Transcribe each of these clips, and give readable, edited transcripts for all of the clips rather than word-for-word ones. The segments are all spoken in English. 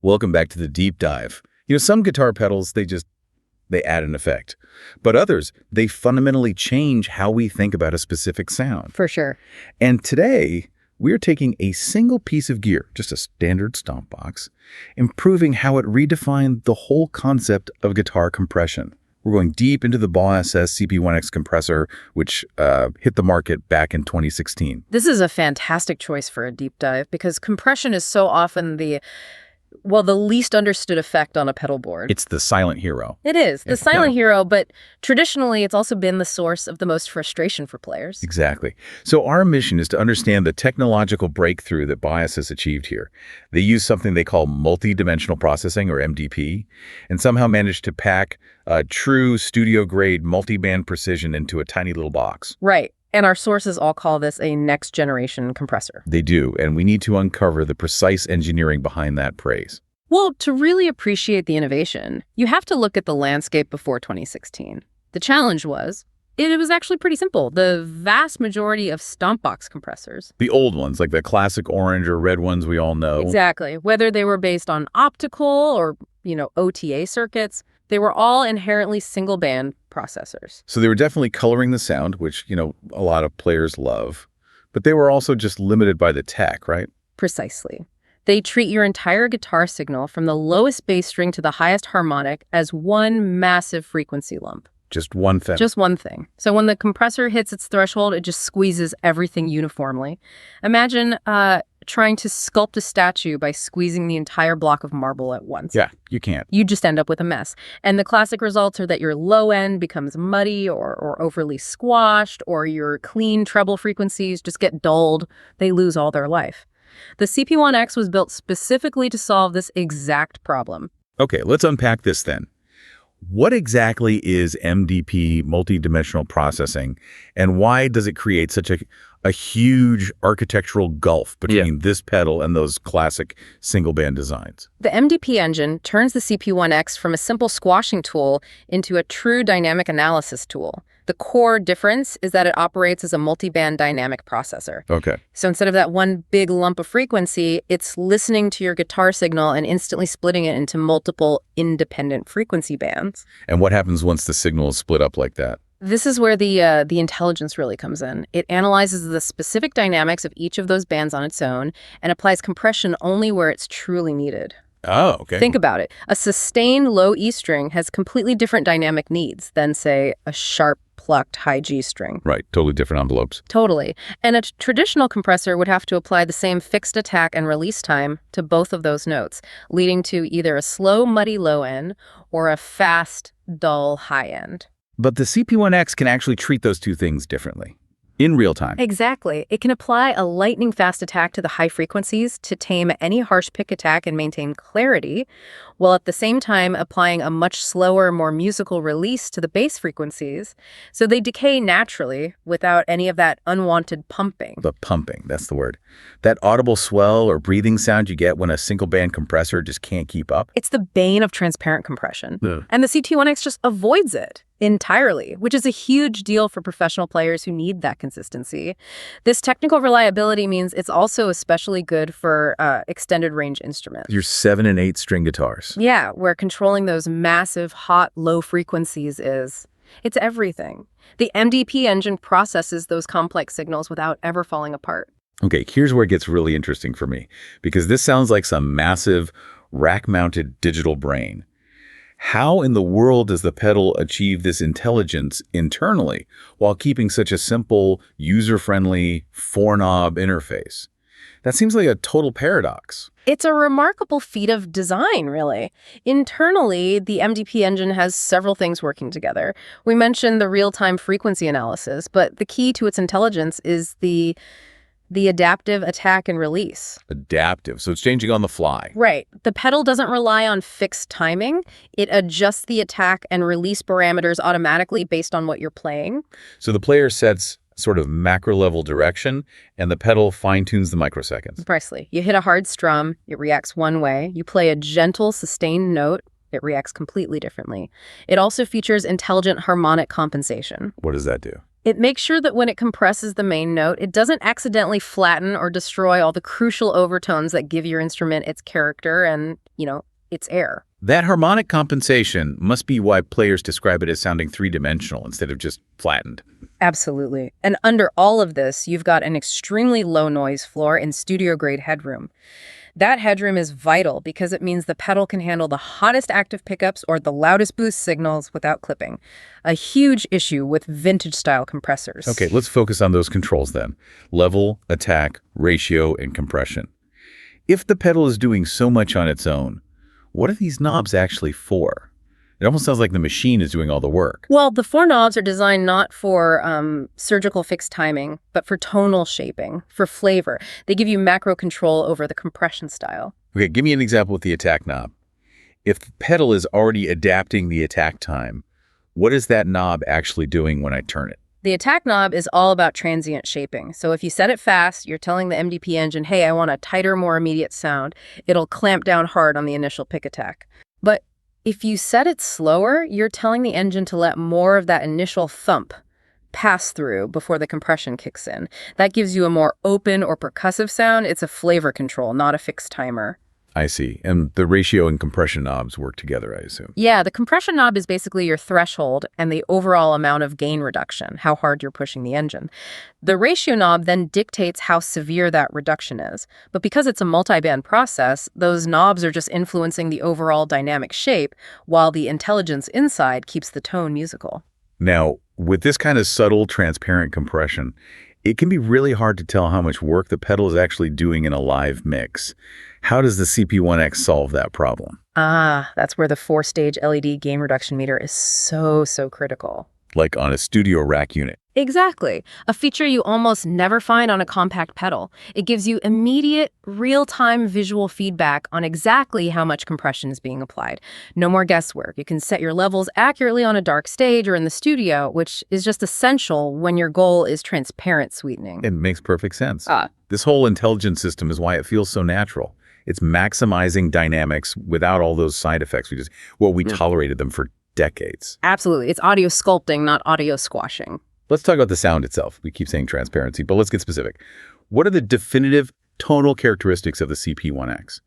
Welcome back to the deep dive. Some guitar pedals, they add an effect. But others, they fundamentally change how we think about a specific sound. For sure. And today, we're taking a single piece of gear, just a standard stomp box, improving how it redefined the whole concept of guitar compression. We're going deep into the BAW-SS CP1X compressor, which hit the market back in 2016. This is a fantastic choice for a deep dive because compression is so often the least understood effect on a pedal board. It's the silent hero. It is, the silent hero, but traditionally it's also been the source of the most frustration for players. Exactly. So our mission is to understand the technological breakthrough that BAW-SS achieved here. They use something they call multi-dimensional processing, or MDP, and somehow managed to pack true studio-grade multiband precision into a tiny little box. Right. And our sources all call this a next-generation compressor. They do, and we need to uncover the precise engineering behind that praise. Well, to really appreciate the innovation, you have to look at the landscape before 2016. The challenge was, it was actually pretty simple. The vast majority of stomp box compressors, The old ones, like the classic orange or red ones we all know. exactly, whether they were based on optical or, OTA circuits, they were all inherently single-band processors. So they were definitely coloring the sound, which, a lot of players love. But they were also just limited by the tech, right? Precisely. They treat your entire guitar signal from the lowest bass string to the highest harmonic as one massive frequency lump. Just one thing. Just one thing. So when the compressor hits its threshold, it just squeezes everything uniformly. Imagine trying to sculpt a statue by squeezing the entire block of marble at once. Yeah, you can't. You just end up with a mess. And the classic results are that your low end becomes muddy or overly squashed, or your clean treble frequencies just get dulled. They lose all their life. The CP1X was built specifically to solve this exact problem. Okay, let's unpack this then. What exactly is MDP, multidimensional processing, and why does it create such a huge architectural gulf between this pedal and those classic single-band designs? The MDP engine turns the CP1X from a simple squashing tool into a true dynamic analysis tool. The core difference is that it operates as a multiband dynamic processor. Okay. So instead of that one big lump of frequency, it's listening to your guitar signal and instantly splitting it into multiple independent frequency bands. And what happens once the signal is split up like that? This is where the intelligence really comes in. It analyzes the specific dynamics of each of those bands on its own and applies compression only where it's truly needed. Oh, okay. Think about it. A sustained low E string has completely different dynamic needs than, say, a sharp plucked high G string. Right, totally different envelopes. Totally. And a traditional compressor would have to apply the same fixed attack and release time to both of those notes, leading to either a slow, muddy low end or a fast, dull high end. But the CP1X can actually treat those two things differently, in real time. Exactly. It can apply a lightning-fast attack to the high frequencies to tame any harsh pick attack and maintain clarity, while at the same time applying a much slower, more musical release to the bass frequencies, so they decay naturally without any of that unwanted pumping. The pumping, that's the word. That audible swell or breathing sound you get when a single-band compressor just can't keep up. It's the bane of transparent compression. Ugh. And the CT1X just avoids it entirely, which is a huge deal for professional players who need that consistency. This technical reliability means it's also especially good for extended range instruments. Your 7 and 8 string guitars. Yeah, where controlling those massive, hot, low frequencies it's everything. The MDP engine processes those complex signals without ever falling apart. Okay, here's where it gets really interesting for me, because this sounds like some massive rack-mounted digital brain. How in the world does the pedal achieve this intelligence internally while keeping such a simple, user-friendly, four-knob interface? That seems like a total paradox. It's a remarkable feat of design, really. Internally, the MDP engine has several things working together. We mentioned the real-time frequency analysis, but the key to its intelligence is the adaptive attack and release. Adaptive, so it's changing on the fly. Right. The pedal doesn't rely on fixed timing. It adjusts the attack and release parameters automatically based on what you're playing. So the player sets sort of macro-level direction, and the pedal fine-tunes the microseconds. Precisely. You hit a hard strum, it reacts one way. You play a gentle, sustained note, it reacts completely differently. It also features intelligent harmonic compensation. What does that do? It makes sure that when it compresses the main note, it doesn't accidentally flatten or destroy all the crucial overtones that give your instrument its character and, its air. That harmonic compensation must be why players describe it as sounding three-dimensional instead of just flattened. Absolutely. And under all of this, you've got an extremely low noise floor and studio-grade headroom. That headroom is vital because it means the pedal can handle the hottest active pickups or the loudest boost signals without clipping. A huge issue with vintage-style compressors. Okay, let's focus on those controls then. Level, attack, ratio, and compression. If the pedal is doing so much on its own, what are these knobs actually for? It almost sounds like the machine is doing all the work. Well, the 4 knobs are designed not for surgical fixed timing, but for tonal shaping, for flavor. They give you macro control over the compression style. Okay, give me an example with the attack knob. If the pedal is already adapting the attack time, what is that knob actually doing when I turn it? The attack knob is all about transient shaping. So if you set it fast, you're telling the MDP engine, hey, I want a tighter, more immediate sound. It'll clamp down hard on the initial pick attack. But if you set it slower, you're telling the engine to let more of that initial thump pass through before the compression kicks in. That gives you a more open or percussive sound. It's a flavor control, not a fixed timer. I see. And the ratio and compression knobs work together, I assume. Yeah, the compression knob is basically your threshold and the overall amount of gain reduction, how hard you're pushing the engine. The ratio knob then dictates how severe that reduction is. But because it's a multiband process, those knobs are just influencing the overall dynamic shape, while the intelligence inside keeps the tone musical. Now, with this kind of subtle, transparent compression, it can be really hard to tell how much work the pedal is actually doing in a live mix. How does the CP1X solve that problem? That's where the 4-stage LED gain reduction meter is so critical. Like on a studio rack unit. Exactly. A feature you almost never find on a compact pedal. It gives you immediate, real-time visual feedback on exactly how much compression is being applied. No more guesswork. You can set your levels accurately on a dark stage or in the studio, which is just essential when your goal is transparent sweetening. It makes perfect sense. This whole intelligence system is why it feels so natural. It's maximizing dynamics without all those side effects. We tolerated them for decades. Absolutely. It's audio sculpting, not audio squashing. Let's talk about the sound itself. We keep saying transparency, but let's get specific. What are the definitive tonal characteristics of the CP1X?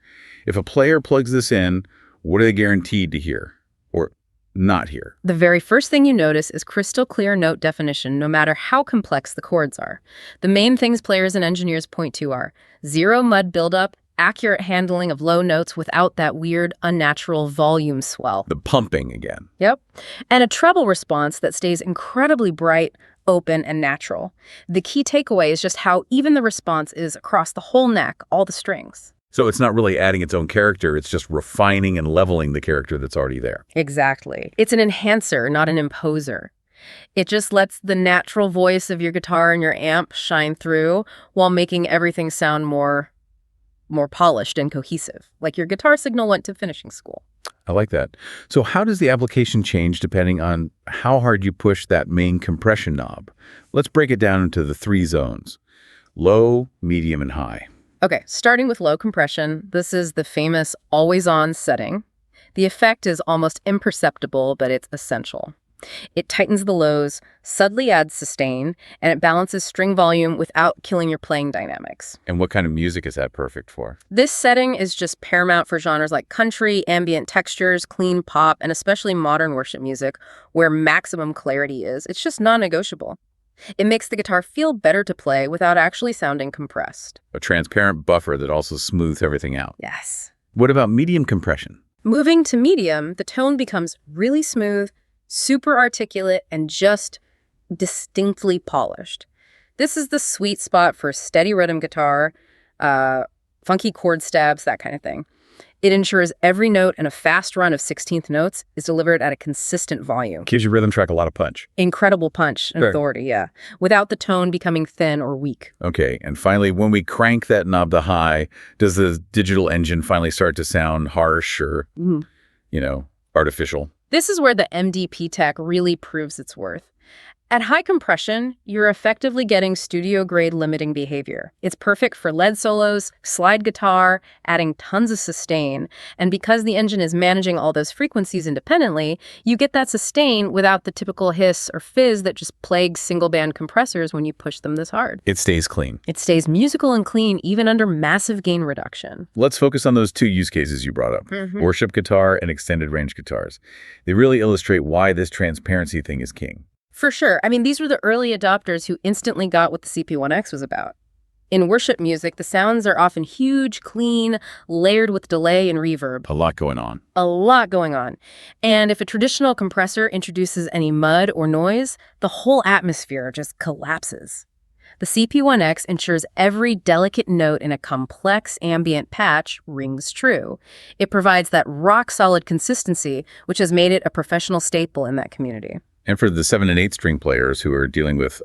If a player plugs this in, what are they guaranteed to hear or not hear? The very first thing you notice is crystal clear note definition, no matter how complex the chords are. The main things players and engineers point to are zero mud buildup, accurate handling of low notes without that weird, unnatural volume swell. The pumping again. Yep. And a treble response that stays incredibly bright, open, and natural. The key takeaway is just how even the response is across the whole neck, all the strings. So it's not really adding its own character, it's just refining and leveling the character that's already there. Exactly. It's an enhancer, not an imposer. It just lets the natural voice of your guitar and your amp shine through while making everything sound more polished and cohesive, like your guitar signal went to finishing school. I like that. So how does the application change depending on how hard you push that main compression knob? Let's break it down into the 3 zones: low, medium, and high. Okay, starting with low compression, this is the famous always-on setting. The effect is almost imperceptible, but it's essential. It tightens the lows, subtly adds sustain, and it balances string volume without killing your playing dynamics. And what kind of music is that perfect for? This setting is just paramount for genres like country, ambient textures, clean pop, and especially modern worship music, where maximum clarity is. It's just non-negotiable. It makes the guitar feel better to play without actually sounding compressed. A transparent buffer that also smooths everything out. Yes. What about medium compression? Moving to medium, the tone becomes really smooth, super articulate, and just distinctly polished. This is the sweet spot for steady rhythm guitar, funky chord stabs, that kind of thing. It ensures every note in a fast run of 16th notes is delivered at a consistent volume. Gives your rhythm track a lot of punch. Incredible punch and Sure. authority, yeah, without the tone becoming thin or weak. Okay, and finally, when we crank that knob to high, does the digital engine finally start to sound harsh or, artificial? This is where the MDP tech really proves its worth. At high compression, you're effectively getting studio-grade limiting behavior. It's perfect for lead solos, slide guitar, adding tons of sustain. And because the engine is managing all those frequencies independently, you get that sustain without the typical hiss or fizz that just plagues single-band compressors when you push them this hard. It stays clean. It stays musical and clean even under massive gain reduction. Let's focus on those two use cases you brought up, worship guitar and extended range guitars. They really illustrate why this transparency thing is king. For sure. I mean, these were the early adopters who instantly got what the CP1X was about. In worship music, the sounds are often huge, clean, layered with delay and reverb. A lot going on. A lot going on. And if a traditional compressor introduces any mud or noise, the whole atmosphere just collapses. The CP1X ensures every delicate note in a complex ambient patch rings true. It provides that rock-solid consistency, which has made it a professional staple in that community. And for the 7 and 8 string players who are dealing with,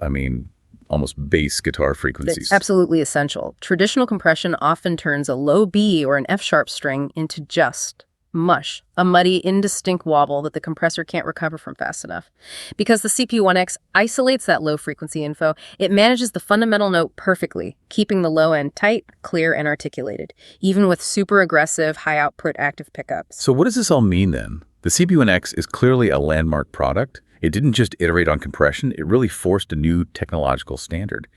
almost bass guitar frequencies. It's absolutely essential. Traditional compression often turns a low B or an F-sharp string into just mush, a muddy, indistinct wobble that the compressor can't recover from fast enough. Because the CP1X isolates that low-frequency info, it manages the fundamental note perfectly, keeping the low end tight, clear, and articulated, even with super aggressive, high-output active pickups. So what does this all mean then? The CP1X is clearly a landmark product. It didn't just iterate on compression, it really forced a new technological standard.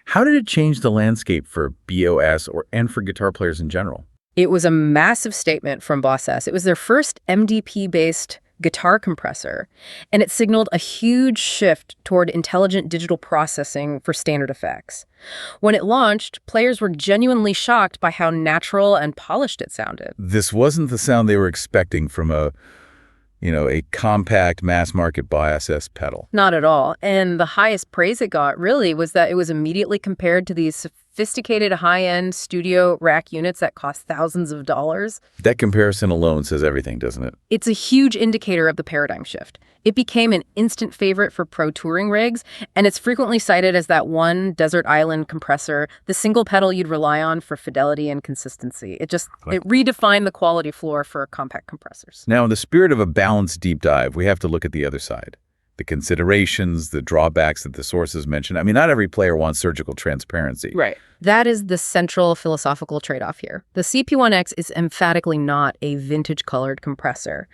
How did it change the landscape for BOS and for guitar players in general? It was a massive statement from Boss S. It was their first MDP-based guitar compressor, and it signaled a huge shift toward intelligent digital processing for standard effects. When it launched, players were genuinely shocked by how natural and polished it sounded. This wasn't the sound they were expecting from a compact mass-market Boss S pedal. Not at all. And the highest praise it got, really, was that it was immediately compared to these sophisticated high-end studio rack units that cost thousands of dollars. That comparison alone says everything, doesn't it? It's a huge indicator of the paradigm shift. It became an instant favorite for pro touring rigs, and it's frequently cited as that one desert island compressor, the single pedal you'd rely on for fidelity and consistency. It redefined the quality floor for compact compressors. Now, in the spirit of a balanced deep dive, we have to look at the other side. The considerations, the drawbacks that the sources mention. Not every player wants surgical transparency. Right. That is the central philosophical trade-off here. The CP1X is emphatically not a vintage-colored compressor.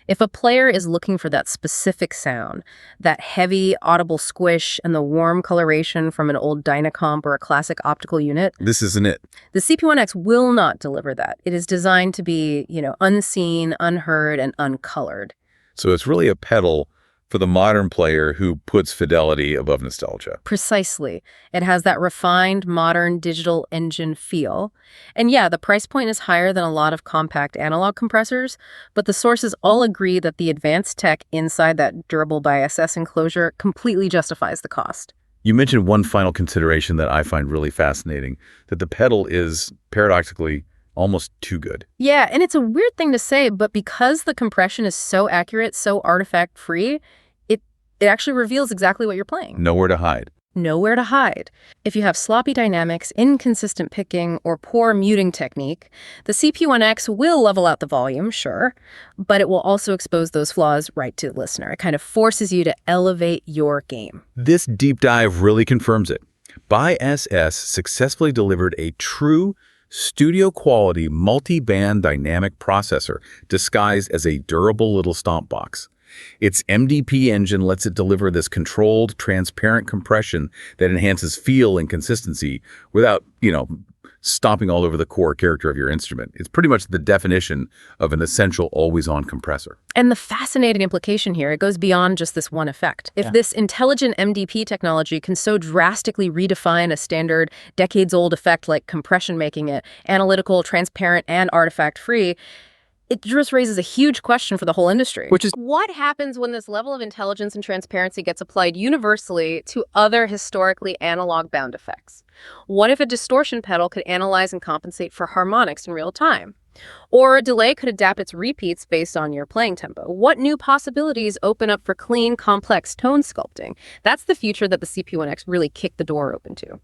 If a player is looking for that specific sound, that heavy, audible squish and the warm coloration from an old Dynacomp or a classic optical unit, this isn't it. The CP1X will not deliver that. It is designed to be, unseen, unheard, and uncolored. So it's really a pedal for the modern player who puts fidelity above nostalgia. Precisely. It has that refined, modern digital engine feel. And yeah, the price point is higher than a lot of compact analog compressors, but the sources all agree that the advanced tech inside that durable Boss S enclosure completely justifies the cost. You mentioned one final consideration that I find really fascinating, that the pedal is, paradoxically, almost too good. Yeah, and it's a weird thing to say, but because the compression is so accurate, so artifact-free, it actually reveals exactly what you're playing. Nowhere to hide. Nowhere to hide. If you have sloppy dynamics, inconsistent picking, or poor muting technique, the CP1X will level out the volume, sure, but it will also expose those flaws right to the listener. It kind of forces you to elevate your game. This deep dive really confirms it. Boss S successfully delivered a true studio-quality multi-band dynamic processor disguised as a durable little stomp box. Its MDP engine lets it deliver this controlled, transparent compression that enhances feel and consistency without, stomping all over the core character of your instrument. It's pretty much the definition of an essential always-on compressor. And the fascinating implication here, it goes beyond just this one effect. If this intelligent MDP technology can so drastically redefine a standard decades-old effect like compression, making it analytical, transparent, and artifact-free, it just raises a huge question for the whole industry. Which is, what happens when this level of intelligence and transparency gets applied universally to other historically analog bound effects? What if a distortion pedal could analyze and compensate for harmonics in real time? Or a delay could adapt its repeats based on your playing tempo? What new possibilities open up for clean, complex tone sculpting? That's the future that the CP1X really kicked the door open to.